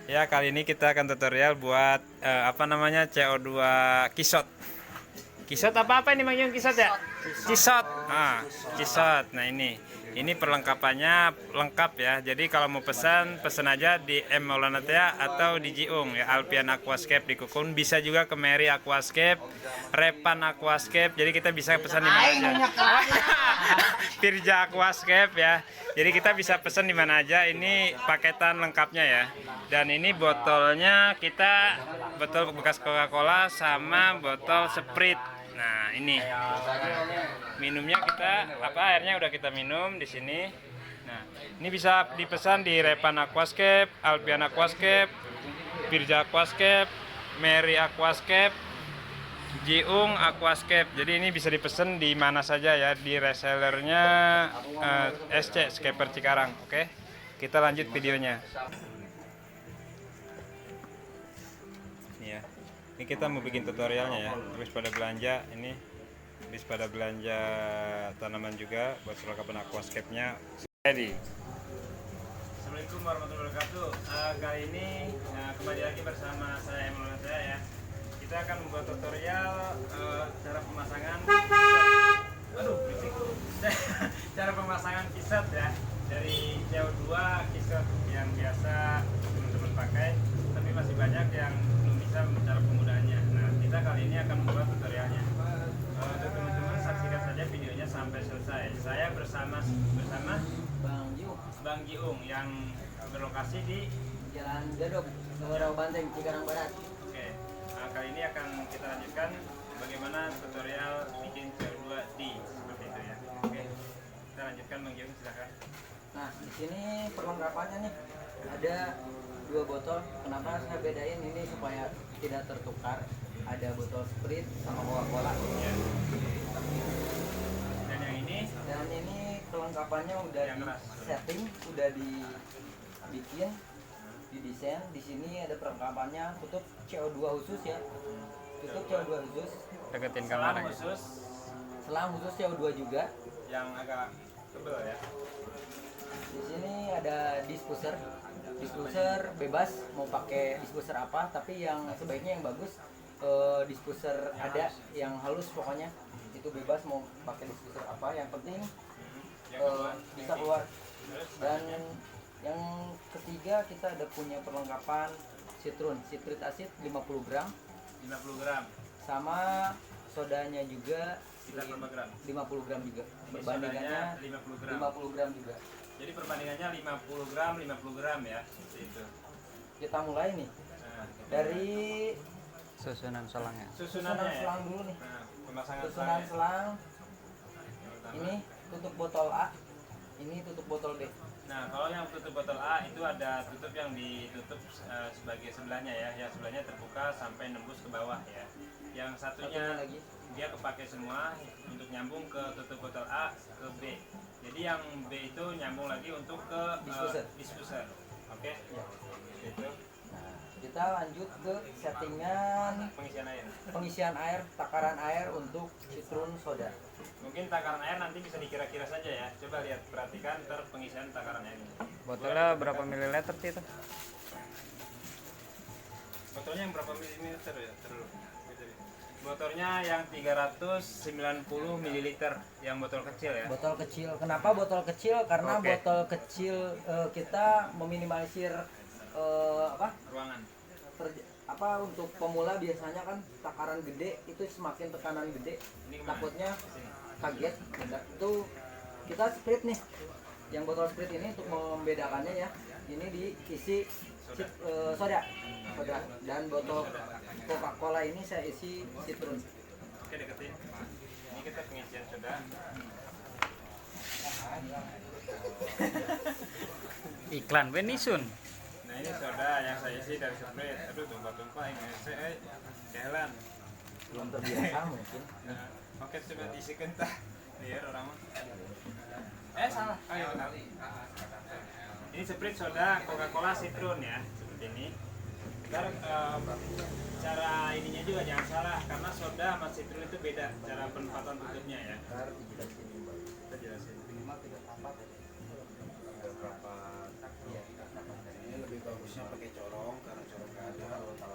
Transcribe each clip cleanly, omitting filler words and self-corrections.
Ya, kali ini kita akan tutorial buat apa namanya CO2 kisot. Kisot apa ini manggilnya kisot ya? Kisot. Ah, kisot. Nah, ini perlengkapannya lengkap ya. Jadi kalau mau pesan aja di M Maulana Tea atau di Jiung ya, Alpian Aquascape di Kukun. Bisa juga ke Mary Aquascape, Repan Aquascape. Jadi kita bisa pesan di mana aja. Firja Aquascape ya. Jadi kita bisa pesan di mana aja. Ini paketan lengkapnya ya. Dan ini botolnya kita botol bekas Coca-Cola sama botol Sprite. Nah, ini. Minumnya kita airnya udah kita minum di sini. Nah, ini bisa dipesan di Repan Aquascape, Alpian Aquascape, Firja Aquascape, Mary Aquascape, Jiung Aquascape. Jadi ini bisa dipesan di mana saja ya, di resellernya SC Scaper Cikarang. Oke, kita lanjut videonya. Nih ya, ini kita mau bikin tutorialnya ya. Habis pada belanja ini, habis pada belanja tanaman juga buat perlengkapan aquascape-nya. Ready. Assalamualaikum warahmatullahi wabarakatuh. Kali ini kembali lagi bersama saya Maulana Tea ya. Kita akan membuat tutorial cara pemasangan cara pemasangan kisat ya, dari CO2 kisat yang biasa teman-teman pakai, tapi masih banyak yang belum bisa cara penggunaannya. Nah, kita kali ini akan membuat tutorialnya. Untuk teman-teman saksikan saja videonya sampai selesai. Saya bersama Bang Jiung yang berlokasi di Jalan Gadok, Rawa Banteng, Cikarang Barat. Oke, kali ini akan kita lanjutkan bagaimana tutorial bikin CO2D seperti itu ya. Oke, kita lanjutkan Bang Jiung, silakan. Nah, di sini perlengkapannya nih ada 2 botol. Kenapa saya bedain ini supaya tidak tertukar? Ada botol Sprite sama Coca-Cola. Ya. Dan yang ini Perlengkapannya udah yang di keras, setting, udah dibikin, didesain. Di sini ada perlengkapannya, tutup CO2 khusus ya. Tutup CO2 khusus. deketin kamera khusus. Selang khusus CO2 juga. yang agak tebal ya. Di sini ada diffuser. Diffuser bebas mau pakai diffuser apa, tapi yang sebaiknya yang bagus diffuser ada yang halus pokoknya. Itu bebas mau pakai diffuser apa, yang penting bisa keluar. Dan yang ketiga kita ada punya perlengkapan citric acid 50 gram sama sodanya juga Sekitar berapa gram? 50 gram juga. Perbandingannya 50 gram juga. Jadi perbandingannya 50 gram ya, seperti itu. Kita mulai nih Nah, dari Susunan selangnya. susunannya ya. selang dulu nih. Nah, pemasangan Susunan selangnya. selang Yang pertama. ini tutup botol A, ini tutup botol B. Nah, kalau yang tutup botol A itu ada tutup yang ditutup sebagai sebelahnya ya. Yang sebelahnya terbuka sampai nembus ke bawah ya. Yang Satunya satunya lagi. dia kepake semua untuk nyambung ke tutup botol A ke B. Jadi yang B itu nyambung lagi untuk ke diffuser. Oke? Ya. Itu Nah, kita lanjut ke settingan pengisian air. takaran air untuk citron soda. Mungkin takaran air nanti bisa dikira-kira saja ya. Coba lihat, perhatikan pengisian takaran air ini. Botolnya berapa mililiter itu? Botolnya yang berapa mililiter ya? Botolnya yang 390 ml, yang botol kecil ya. Botol kecil. Kenapa botol kecil? Karena Oke. botol kecil kita meminimalisir Ruangan. untuk pemula biasanya kan takaran gede itu semakin tekanan gede, Ini kemana? takutnya Di sini. kaget. Itu kita split nih. Yang botol split ini untuk membedakannya ya. Ini diisi soda. Dan botol Coca-Cola ini saya isi citron. Oke, deketin. Ini kita pengisian soda. Iklan Benisun. Nah, ini soda yang saya isi dari Sprite. Aduh, tumpah-tumpah ini. Kehelan. Belum terbiasa mungkin. Nah, oke, coba diisi kentah. Biar orang mah. Salah. Ayo. Ini Sprite, soda, Coca-Cola, citron ya, seperti ini. Ntar cara ininya juga jangan salah, karena soda sama citron itu beda cara penempatan tutupnya ya. Kita jelasin. Ini lebih bagusnya pakai corong karena corong nggak ada.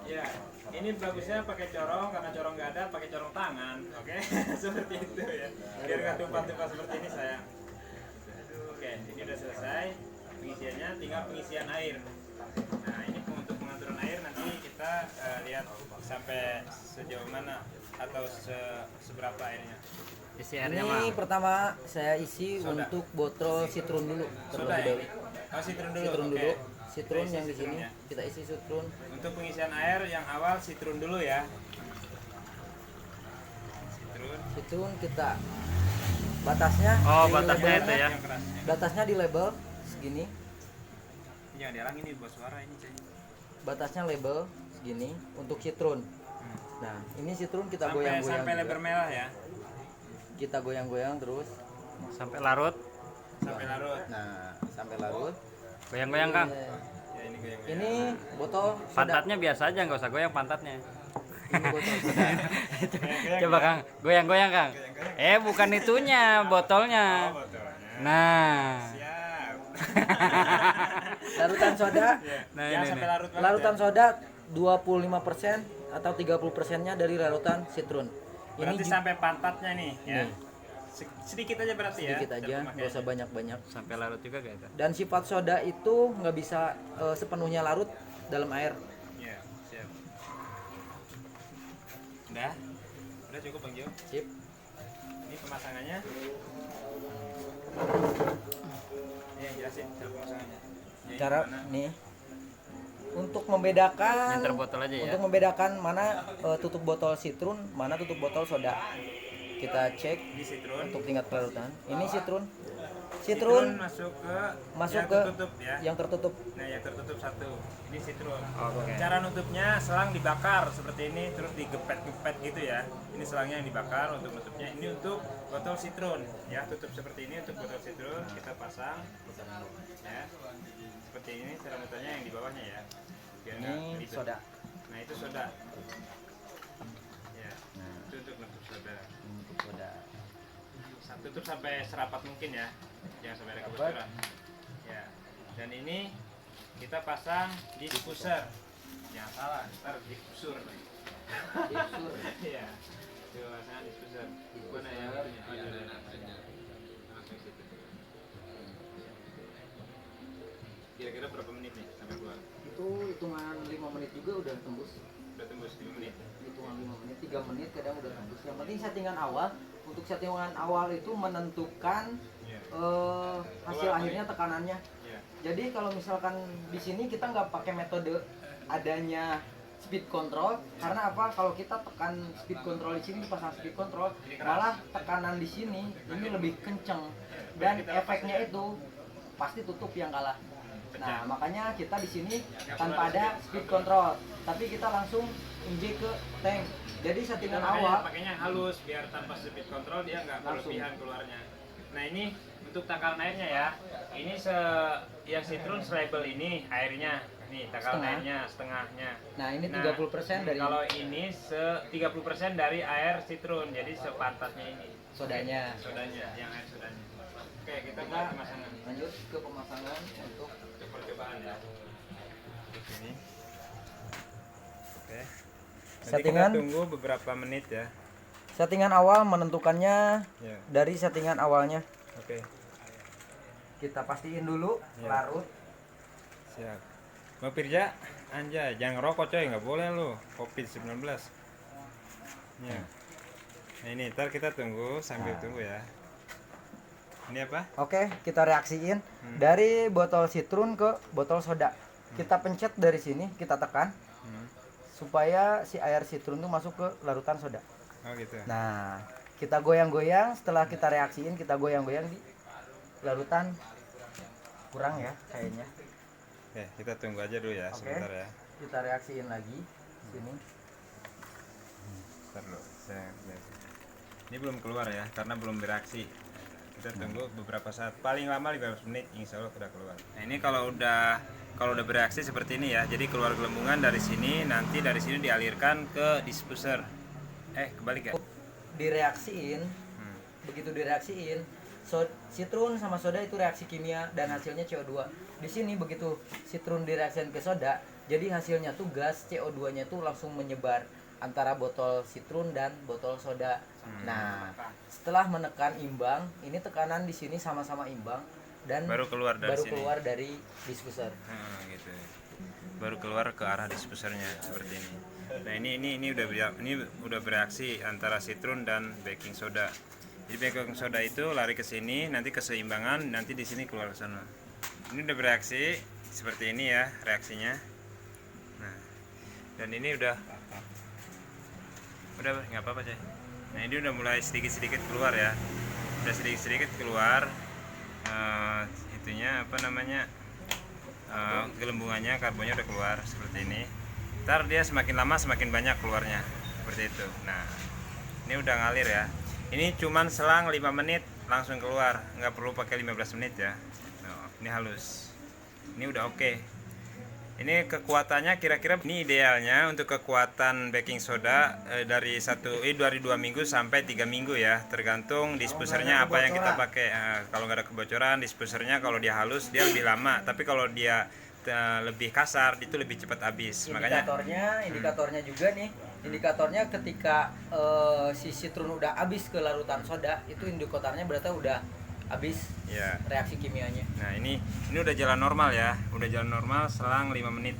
Ya, ini bagusnya pakai corong karena corong nggak ada, pakai corong tangan, oke? Seperti itu ya. Biar nggak tumpah-tumpah seperti ini sayang. Oke, ini udah selesai pengisiannya, tinggal pengisian air. Nah, ini untuk pengaturan air nanti kita lihat sampai sejauh mana atau seberapa airnya. Isi airnya Ini mah. pertama saya isi Soda. untuk botol citron dulu Soda terlebih ya? dahulu. Oh, citron dulu. Citron oke. dulu. Citron Kita isi yang di sini citronnya. kita isi citron. Untuk pengisian air yang awal citron dulu ya. Citron. Citron kita batasnya Oh, di batasnya label- itu ya. Yang keras. Batasnya di label segini. Jangan dihalang ini buat suara ini, Cai. Batasnya label segini untuk citron. Nah, ini citron kita Sampai goyang-goyang. sampai juga. lebar merah ya. Kita goyang-goyang terus. Sampai larut. Sampai larut. Nah, sampai larut. Goyang-goyang, Kang. Ya ini goyang-goyang. Ini botol soda. Pantatnya biasa aja, nggak usah goyang pantatnya. Ini botol soda. Coba Kang, goyang-goyang Kang. Bukan itunya, botolnya. Oh, botolnya. Nah. Siap. Larutan soda. Nah, Jangan ini sampai nih. larut banget Larutan ya. soda 25% atau 30%-nya dari larutan citron. Berarti Ini sampai pantatnya nih ya. Nih. Sedikit aja berarti ya. sedikit aja, cara nggak pemakaiannya. usah banyak-banyak. Sampai larut juga gak itu? Dan sifat soda itu nggak bisa sepenuhnya larut dalam air. Iya, siap. Udah? Udah cukup Bang Jo. Sip. Ini pemasangannya. Ini yang jelasin cara pemasangannya. Ya, Cara gimana? nih untuk membedakan Nyenter botol aja ya. untuk membedakan mana tutup botol citron, mana tutup botol soda. Kita cek Ini citron. untuk tingkat kelarutan. Ini citron. Citron Citron masuk masuk yang ke tertutup ya. yang tertutup. Nah, yang tertutup satu. Ini citron. Oke. Cara nutupnya selang dibakar seperti ini terus digepet-gepet gitu ya. Ini selangnya yang dibakar untuk nutupnya. Ini untuk botol citron ya, tutup seperti ini untuk botol citron kita pasang ya. Seperti ini cara nutupnya yang di bawahnya ya. Biar nggak Ini ribet. soda. Nah, itu soda. Ya. Itu untuk nutup soda. Untuk soda. Tutup sampai serapat mungkin ya. Jangan sampai ada Rapat. kebocoran. Ya. Dan ini kita pasang di diffuser. Jangan salah, ntar diffuser. Diffuser. Iya. Coba pasang diffuser. Mana ya? Oh, ada. Langsung situ. Kira-kira berapa menit nih sampai keluar? Itu hitungan 5 menit juga udah tembus. Udah tembus 5 menit. Hitungan 5 menit, 3 menit kadang udah tembus. Yang penting settingan awal. Untuk settingan awal itu menentukan Iya. hasil akhirnya tekanannya. Iya. Jadi kalau misalkan di sini kita nggak pakai metode adanya speed control, karena apa? Kalau kita tekan speed control di sini dipasang speed control, Ini keras. malah tekanan di sini ini lebih kenceng dan efeknya itu pasti tutup yang kalah. Nah, makanya kita di sini tanpa ada speed control, tapi kita langsung injek ke tank. Jadi settingan awal Pakainya halus biar tanpa speed control dia nggak Langsung. berlebihan keluarnya. Nah, ini untuk takaran airnya ya. Ini yang citron selabel ini airnya. Nih, takaran Setengah. airnya setengahnya. Nah, ini 30% dari Kalau ini 30% dari air citron. Jadi sepantasnya ini. sodanya. Sodanya, yang air sodanya. Oke, kita Kita mulai pemasangan. lanjut ke pemasangan untuk Untuk percobaan ya. Ini. Oke. Nanti Settingan. kita tunggu beberapa menit ya. settingan awal menentukannya Ya. dari settingan awalnya. Oke. Kita pastiin dulu Ya. larut. Siap. Mau Pirja, anjay, jangan ngerokok coy, nggak boleh lu. COVID-19. Ya. Nah ini, ntar kita tunggu sambil tunggu ya. Ini apa? Oke, kita reaksiin dari botol citron ke botol soda. Kita pencet dari sini, kita tekan Hmm. supaya si air citron itu masuk ke larutan soda. Oh gitu. Nah, kita goyang-goyang, setelah kita reaksiin, kita goyang-goyang di larutan kurang ya kayaknya. Oke, kita tunggu aja dulu ya, Oke. sebentar ya. Kita reaksiin lagi sini. Bentar dulu. Ini belum keluar ya, karena belum bereaksi. Kita tunggu beberapa saat, paling lama 15 menit, insya Allah udah keluar. Nah ini kalau udah bereaksi seperti ini ya, jadi keluar gelembungan dari sini, nanti dari sini dialirkan ke diffuser. Kebalik ya? Direaksiin, Hmm. begitu direaksiin, citron sama soda itu reaksi kimia dan hasilnya CO2. di sini begitu citron direaksikan ke soda, jadi hasilnya tuh gas CO2-nya tuh langsung menyebar antara botol citron dan botol soda. Nah, setelah menekan imbang, ini tekanan di sini sama-sama imbang dan Baru keluar dari sini. keluar dari diffuser. Gitu. Baru keluar ke arah diffusernya seperti ini. Nah, ini udah bereaksi antara citron dan baking soda. Jadi baking soda itu lari ke sini, nanti keseimbangan, nanti di sini keluar ke sana. Ini udah bereaksi seperti ini ya reaksinya. Nah, dan ini udah nggak apa-apa Cay. Nah, ini udah mulai sedikit-sedikit keluar ya. Udah sedikit-sedikit keluar itunya apa namanya? Gelembungannya, karbonnya udah keluar seperti ini. Ntar dia semakin lama semakin banyak keluarnya seperti itu. Nah, ini udah ngalir ya. Ini cuman selang 5 menit langsung keluar, nggak perlu pakai 15 menit ya. Nah, ini halus, ini udah oke. Ini kekuatannya kira-kira ini idealnya untuk kekuatan baking soda dari 2 minggu sampai 3 minggu ya, tergantung diffusernya apa yang kita pakai. Kalau nggak ada kebocoran, diffusernya kalau dia halus dia lebih lama, tapi kalau dia lebih kasar itu lebih cepat habis. Indikatornya juga nih, indikatornya ketika si citron udah habis ke larutan soda, itu indikatornya berarti udah habis ya reaksi kimianya. Nah, ini udah jalan normal ya, udah jalan normal selang 5 menit.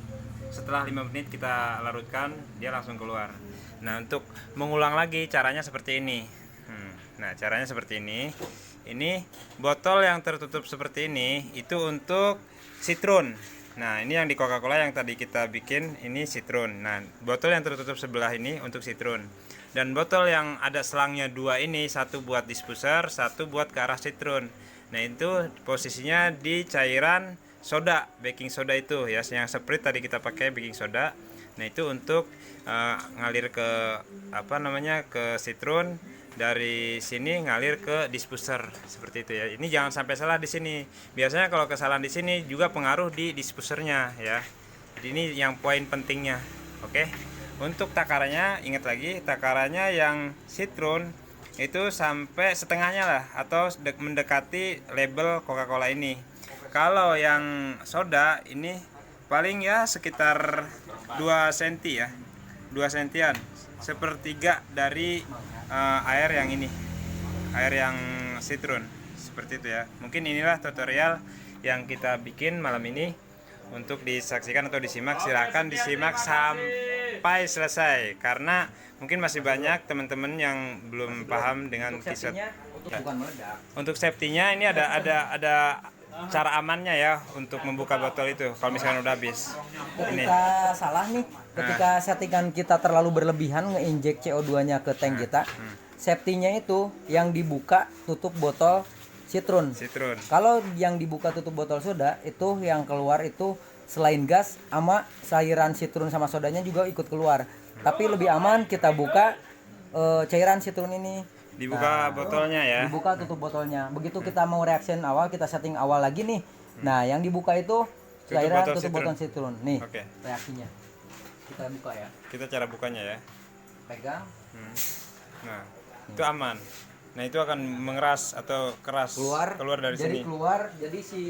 Setelah 5 menit kita larutkan, dia langsung keluar. Nah, untuk mengulang lagi caranya seperti ini. Nah, caranya seperti ini. Ini botol yang tertutup seperti ini itu untuk citron. Nah, ini yang di Coca-Cola yang tadi kita bikin ini citron. Nah, botol yang tertutup sebelah ini untuk citron. Dan botol yang ada selangnya 2 ini, satu buat diffuser, satu buat ke arah citron. Nah, itu posisinya di cairan soda, baking soda itu ya, yang Sprite tadi kita pakai baking soda. Nah, itu untuk ngalir ke ke citron, dari sini ngalir ke diffuser seperti itu ya. Ini jangan sampai salah di sini. Biasanya kalau kesalahan di sini juga pengaruh di diffusernya ya. Jadi ini yang poin pentingnya. Oke. Untuk takarannya, ingat lagi takarannya yang citron itu sampai setengahnya lah, atau mendekati label Coca-Cola ini. Kalau yang soda ini paling ya sekitar 2 cm ya, 2 sentian, sepertiga dari air yang ini, air yang citron seperti itu ya. Mungkin inilah tutorial yang kita bikin malam ini. Untuk disaksikan atau disimak, silahkan disimak sampai selesai, karena mungkin masih banyak teman-teman yang belum paham dengan t-shirt. Untuk safety-nya ini ada cara amannya ya untuk membuka botol itu kalau misalkan udah habis. Ketika salah nih, ketika settingan kita terlalu berlebihan ngeinjek CO2-nya ke tank kita, safety-nya itu yang dibuka tutup botol citron. Kalau yang dibuka tutup botol soda, itu yang keluar itu selain gas sama cairan citron sama sodanya juga ikut keluar. Tapi lebih aman kita buka cairan citron ini. Dibuka botolnya ya. Dibuka tutup botolnya. Begitu kita mau reaction awal, kita setting awal lagi nih. Nah, yang dibuka itu cairan tutup botol citron. Nih, reaksinya. Kita buka ya. Kita cara bukanya ya. Pegang. Nah, itu aman. Nah, itu akan mengeras atau keras keluar dari sini. Jadi si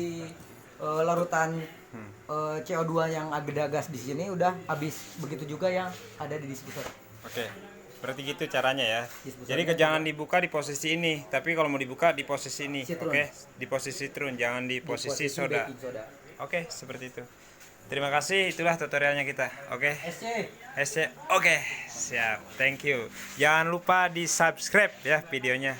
larutan CO2 yang ada gas di sini udah habis. Begitu juga yang ada di diffuser. Oke. Berarti gitu caranya ya. Jadi jangan dibuka di posisi ini, tapi kalau mau dibuka di posisi ini. Oke, di posisi citron, jangan di posisi soda. Oke, seperti itu. Terima kasih, itulah tutorialnya kita. Oke. SC. Oke, siap. Thank you. Jangan lupa di-subscribe ya videonya.